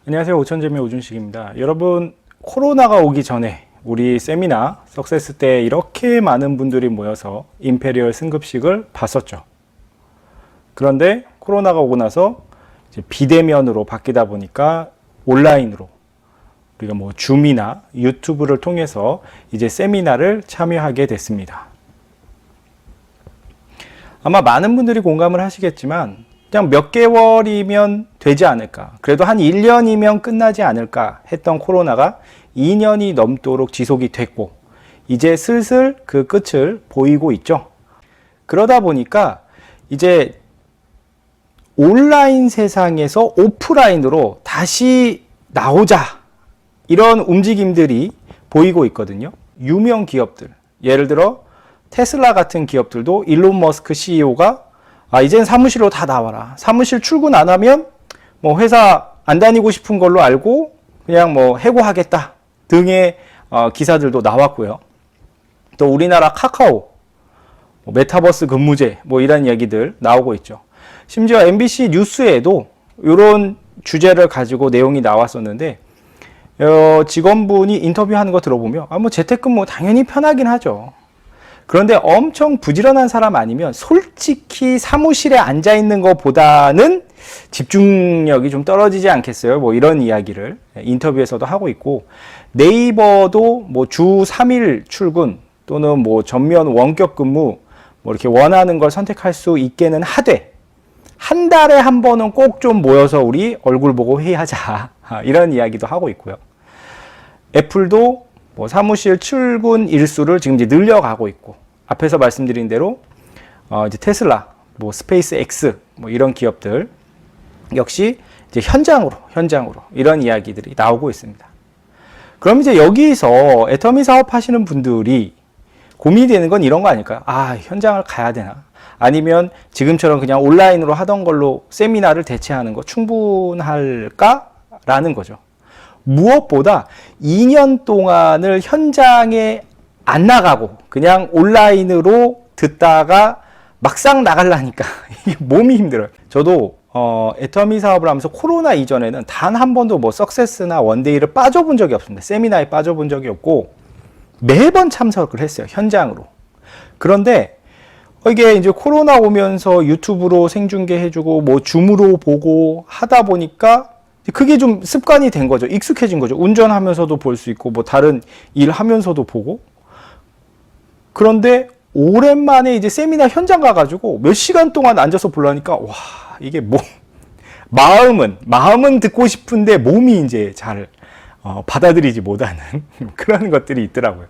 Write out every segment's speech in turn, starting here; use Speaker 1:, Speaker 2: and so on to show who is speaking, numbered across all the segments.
Speaker 1: 안녕하세요. 오천재미 오준식입니다. 여러분, 코로나가 오기 전에 우리 세미나 석세스 때 이렇게 많은 분들이 모여서 임페리얼 승급식을 봤었죠. 그런데 코로나가 오고 나서 이제 비대면으로 바뀌다 보니까 온라인으로 우리가 뭐 줌이나 유튜브를 통해서 이제 세미나를 참여하게 됐습니다. 아마 많은 분들이 공감을 하시겠지만 그냥 몇 개월이면 되지 않을까, 그래도 한 1년이면 끝나지 않을까 했던 코로나가 2년이 넘도록 지속이 됐고 이제 슬슬 그 끝을 보이고 있죠. 그러다 보니까 이제 온라인 세상에서 오프라인으로 다시 나오자, 이런 움직임들이 보이고 있거든요. 유명 기업들, 예를 들어 테슬라 같은 기업들도 일론 머스크 CEO가 이젠 사무실로 다 나와라, 사무실 출근 안 하면 뭐 회사 안 다니고 싶은 걸로 알고 그냥 뭐 해고하겠다 등의 기사들도 나왔고요. 또 우리나라 카카오 메타버스 근무제 뭐 이런 얘기들 나오고 있죠. 심지어 MBC 뉴스에도 이런 주제를 가지고 내용이 나왔었는데 직원분이 인터뷰하는 거 들어보면 뭐 재택근무 당연히 편하긴 하죠. 그런데 엄청 부지런한 사람 아니면 솔직히 사무실에 앉아 있는 것보다는 집중력이 좀 떨어지지 않겠어요? 뭐 이런 이야기를 인터뷰에서도 하고 있고, 네이버도 뭐 주 3일 출근 또는 뭐 전면 원격 근무 뭐 이렇게 원하는 걸 선택할 수 있게는 하되 한 달에 한 번은 꼭 좀 모여서 우리 얼굴 보고 회의하자 이런 이야기도 하고 있고요. 애플도 뭐 사무실 출근 일수를 지금 이제 늘려가고 있고, 앞에서 말씀드린 대로 이제 테슬라, 뭐 스페이스 X 뭐 이런 기업들 역시 이제 현장으로 이런 이야기들이 나오고 있습니다. 그럼 이제 여기서 애터미 사업 하시는 분들이 고민이 되는 건 이런 거 아닐까요? 현장을 가야 되나? 아니면 지금처럼 그냥 온라인으로 하던 걸로 세미나를 대체하는 거 충분할까? 라는 거죠. 무엇보다 2년 동안을 현장에 안 나가고 그냥 온라인으로 듣다가 막상 나가려니까 이게 몸이 힘들어요. 저도 애터미 사업을 하면서 코로나 이전에는 단 한 번도 뭐 석세스나 원데이를 빠져본 적이 없습니다. 세미나에 빠져본 적이 없고 매번 참석을 했어요, 현장으로. 그런데 이게 이제 코로나 오면서 유튜브로 생중계 해주고 뭐 줌으로 보고 하다 보니까 그게 좀 습관이 된 거죠. 익숙해진 거죠. 운전하면서도 볼 수 있고 뭐 다른 일 하면서도 보고. 그런데 오랜만에 이제 세미나 현장 가가지고 몇 시간 동안 앉아서 보려니까 와, 이게 뭐 마음은 듣고 싶은데 몸이 이제 잘 받아들이지 못하는 그런 것들이 있더라고요.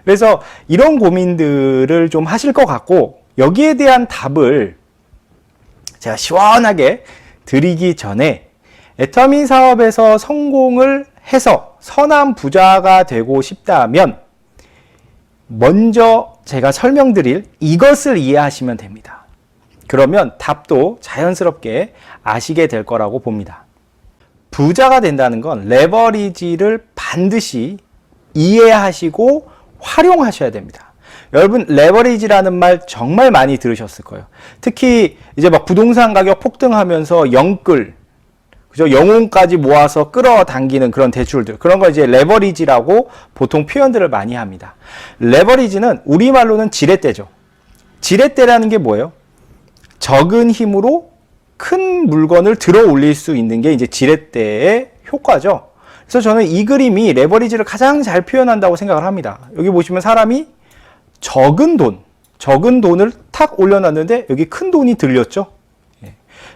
Speaker 1: 그래서 이런 고민들을 좀 하실 것 같고, 여기에 대한 답을 제가 시원하게 드리기 전에 애터미 사업에서 성공을 해서 선한 부자가 되고 싶다면 먼저 제가 설명드릴 이것을 이해하시면 됩니다. 그러면 답도 자연스럽게 아시게 될 거라고 봅니다. 부자가 된다는 건 레버리지를 반드시 이해하시고 활용하셔야 됩니다. 여러분, 레버리지라는 말 정말 많이 들으셨을 거예요. 특히 이제 막 부동산 가격 폭등하면서 영끌, 그죠? 영혼까지 모아서 끌어당기는 그런 대출들, 그런 걸 이제 레버리지라고 보통 표현들을 많이 합니다. 레버리지는 우리말로는 지렛대죠. 지렛대라는 게 뭐예요? 적은 힘으로 큰 물건을 들어 올릴 수 있는 게 이제 지렛대의 효과죠. 그래서 저는 이 그림이 레버리지를 가장 잘 표현한다고 생각을 합니다. 여기 보시면 사람이 적은 돈을 탁 올려놨는데 여기 큰 돈이 들렸죠.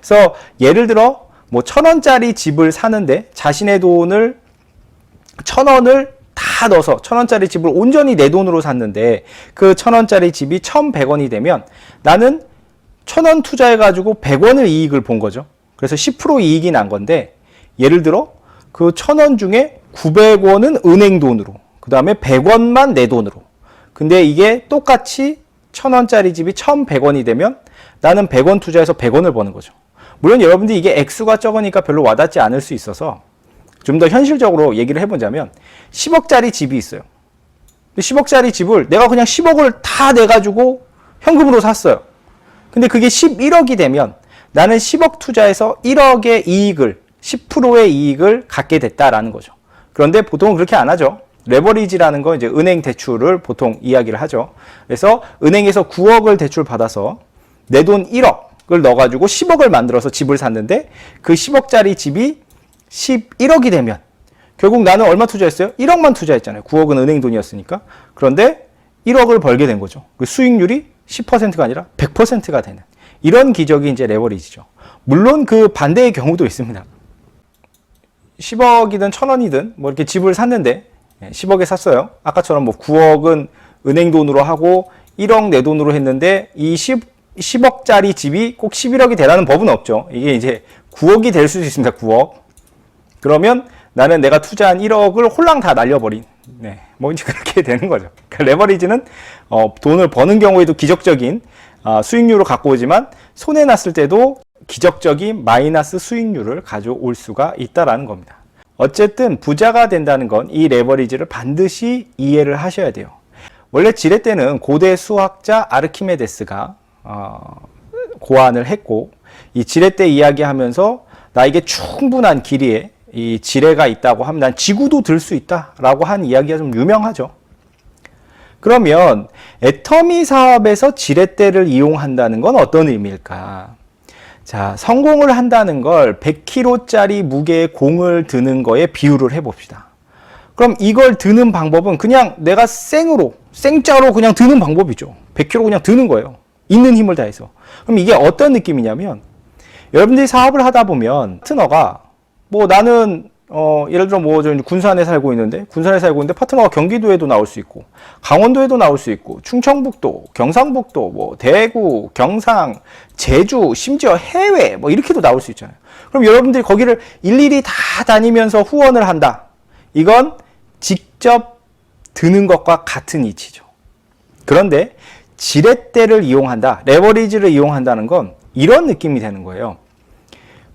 Speaker 1: 그래서 예를 들어 뭐 1,000원짜리 집을 사는데 자신의 돈을 1,000원을 다 넣어서 1,000원짜리 집을 온전히 내 돈으로 샀는데 그 1,000원짜리 집이 1,100원이 되면 나는 1,000원 투자해가지고 100원을 이익을 본 거죠. 그래서 10% 이익이 난 건데, 예를 들어 그 1,000원 중에 900원은 은행 돈으로, 그 다음에 100원만 내 돈으로. 근데 이게 똑같이 1,000원짜리 집이 1,100원이 되면 나는 100원 투자해서 100원을 버는 거죠. 물론 여러분들이 이게 액수가 적으니까 별로 와닿지 않을 수 있어서 좀 더 현실적으로 얘기를 해보자면 10억짜리 집이 있어요. 10억짜리 집을 내가 그냥 10억을 다 내가지고 현금으로 샀어요. 근데 그게 11억이 되면 나는 10억 투자해서 1억의 이익을 10%의 이익을 갖게 됐다라는 거죠. 그런데 보통은 그렇게 안 하죠. 레버리지라는 건 이제 은행 대출을 보통 이야기를 하죠. 그래서 은행에서 9억을 대출 받아서 내 돈 1억을 넣어가지고 10억을 만들어서 집을 샀는데 그 10억짜리 집이 11억이 되면 결국 나는 얼마 투자했어요? 1억만 투자했잖아요. 9억은 은행 돈이었으니까. 그런데 1억을 벌게 된 거죠. 그 수익률이 10%가 아니라 100%가 되는 이런 기적이 이제 레버리지죠. 물론 그 반대의 경우도 있습니다. 10억이든 1000원이든 뭐 이렇게 집을 샀는데 10억에 샀어요. 아까처럼 뭐 9억은 은행 돈으로 하고 1억 내 돈으로 했는데 이 10억짜리 집이 꼭 11억이 되라는 법은 없죠. 이게 이제 9억이 될 수도 있습니다. 9억. 그러면 나는 내가 투자한 1억을 홀랑 다 날려버린 뭐 이제 그렇게 되는 거죠. 그러니까 레버리지는 돈을 버는 경우에도 기적적인 수익률을 갖고 오지만 손해 났을 때도 기적적인 마이너스 수익률을 가져올 수가 있다라는 겁니다. 어쨌든 부자가 된다는 건 이 레버리지를 반드시 이해를 하셔야 돼요. 원래 지렛대는 고대 수학자 아르키메데스가 고안을 했고 이 지렛대 이야기하면서 나에게 충분한 길이에 이 지뢰가 있다고 하면 난 지구도 들 수 있다라고 한 이야기가 좀 유명하죠. 그러면 애터미 사업에서 지렛대를 이용한다는 건 어떤 의미일까? 자, 성공을 한다는 걸 100kg짜리 무게의 공을 드는 거에 비유를 해봅시다. 그럼 이걸 드는 방법은 그냥 내가 생짜로 그냥 드는 방법이죠. 100kg 그냥 드는 거예요. 있는 힘을 다해서. 그럼 이게 어떤 느낌이냐면 여러분들이 사업을 하다 보면 파트너가 뭐 나는 예를 들어 뭐 저 군산에 살고 있는데 파트너가 경기도에도 나올 수 있고 강원도에도 나올 수 있고 충청북도, 경상북도, 뭐 대구, 경상, 제주, 심지어 해외 뭐 이렇게도 나올 수 있잖아요. 그럼 여러분들이 거기를 일일이 다 다니면서 후원을 한다. 이건 직접 드는 것과 같은 이치죠. 그런데 지렛대를 이용한다, 레버리지를 이용한다는 건 이런 느낌이 되는 거예요.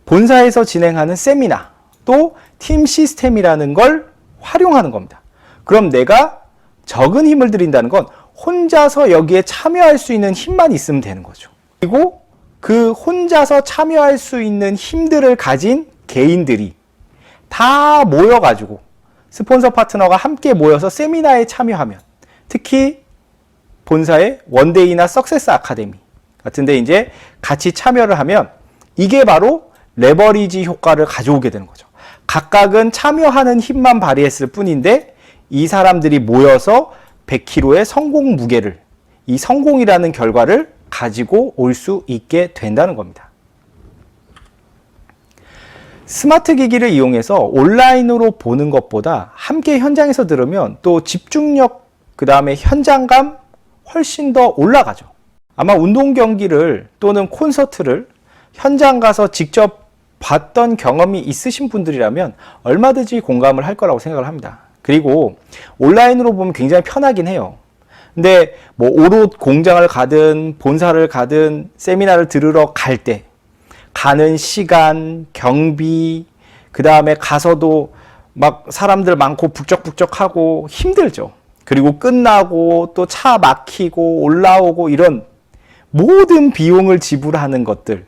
Speaker 1: 본사에서 진행하는 세미나 또 팀 시스템이라는 걸 활용하는 겁니다. 그럼 내가 적은 힘을 들인다는 건 혼자서 여기에 참여할 수 있는 힘만 있으면 되는 거죠. 그리고 그 혼자서 참여할 수 있는 힘들을 가진 개인들이 다 모여가지고 스폰서 파트너가 함께 모여서 세미나에 참여하면, 특히 본사의 원데이나 석세스 아카데미 같은데 이제 같이 참여를 하면 이게 바로 레버리지 효과를 가져오게 되는 거죠. 각각은 참여하는 힘만 발휘했을 뿐인데 이 사람들이 모여서 100kg의 성공 무게를, 이 성공이라는 결과를 가지고 올 수 있게 된다는 겁니다. 스마트 기기를 이용해서 온라인으로 보는 것보다 함께 현장에서 들으면 또 집중력, 그 다음에 현장감 훨씬 더 올라가죠. 아마 운동 경기를 또는 콘서트를 현장 가서 직접 봤던 경험이 있으신 분들이라면 얼마든지 공감을 할 거라고 생각을 합니다. 그리고 온라인으로 보면 굉장히 편하긴 해요. 근데 뭐 오롯 공장을 가든 본사를 가든 세미나를 들으러 갈 때 가는 시간, 경비, 그 다음에 가서도 막 사람들 많고 북적북적하고 힘들죠. 그리고 끝나고 또 차 막히고 올라오고 이런 모든 비용을 지불하는 것들.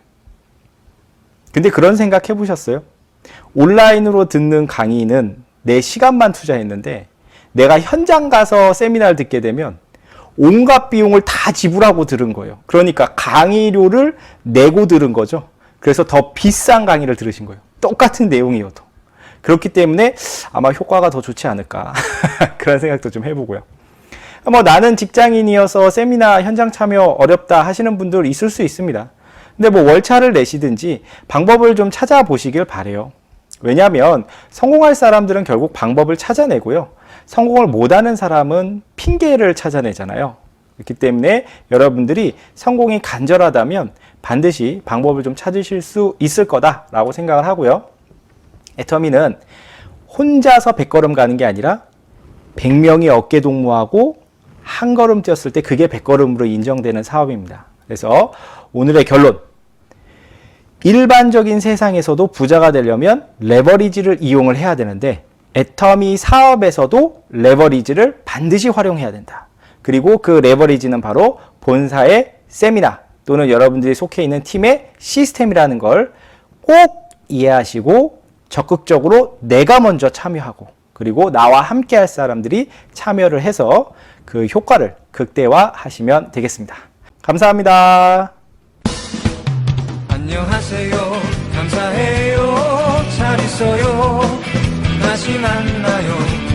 Speaker 1: 근데 그런 생각 해보셨어요? 온라인으로 듣는 강의는 내 시간만 투자했는데 내가 현장 가서 세미나를 듣게 되면 온갖 비용을 다 지불하고 들은 거예요. 그러니까 강의료를 내고 들은 거죠. 그래서 더 비싼 강의를 들으신 거예요. 똑같은 내용이어도. 그렇기 때문에 아마 효과가 더 좋지 않을까 그런 생각도 좀 해보고요. 뭐 나는 직장인이어서 세미나 현장 참여 어렵다 하시는 분들 있을 수 있습니다. 근데 뭐 월차를 내시든지 방법을 좀 찾아보시길 바래요. 왜냐하면 성공할 사람들은 결국 방법을 찾아내고요. 성공을 못하는 사람은 핑계를 찾아내잖아요. 그렇기 때문에 여러분들이 성공이 간절하다면 반드시 방법을 좀 찾으실 수 있을 거다라고 생각을 하고요. 애터미는 혼자서 100걸음 가는 게 아니라 100명이 어깨 동무하고 한 걸음 뛰었을 때 그게 100걸음으로 인정되는 사업입니다. 그래서 오늘의 결론, 일반적인 세상에서도 부자가 되려면 레버리지를 이용을 해야 되는데 애터미 사업에서도 레버리지를 반드시 활용해야 된다. 그리고 그 레버리지는 바로 본사의 세미나 또는 여러분들이 속해 있는 팀의 시스템이라는 걸 꼭 이해하시고 적극적으로 내가 먼저 참여하고 그리고 나와 함께 할 사람들이 참여를 해서 그 효과를 극대화하시면 되겠습니다. 감사합니다.
Speaker 2: 안녕하세요. 감사해요. 잘 있어요. 다시 만나요.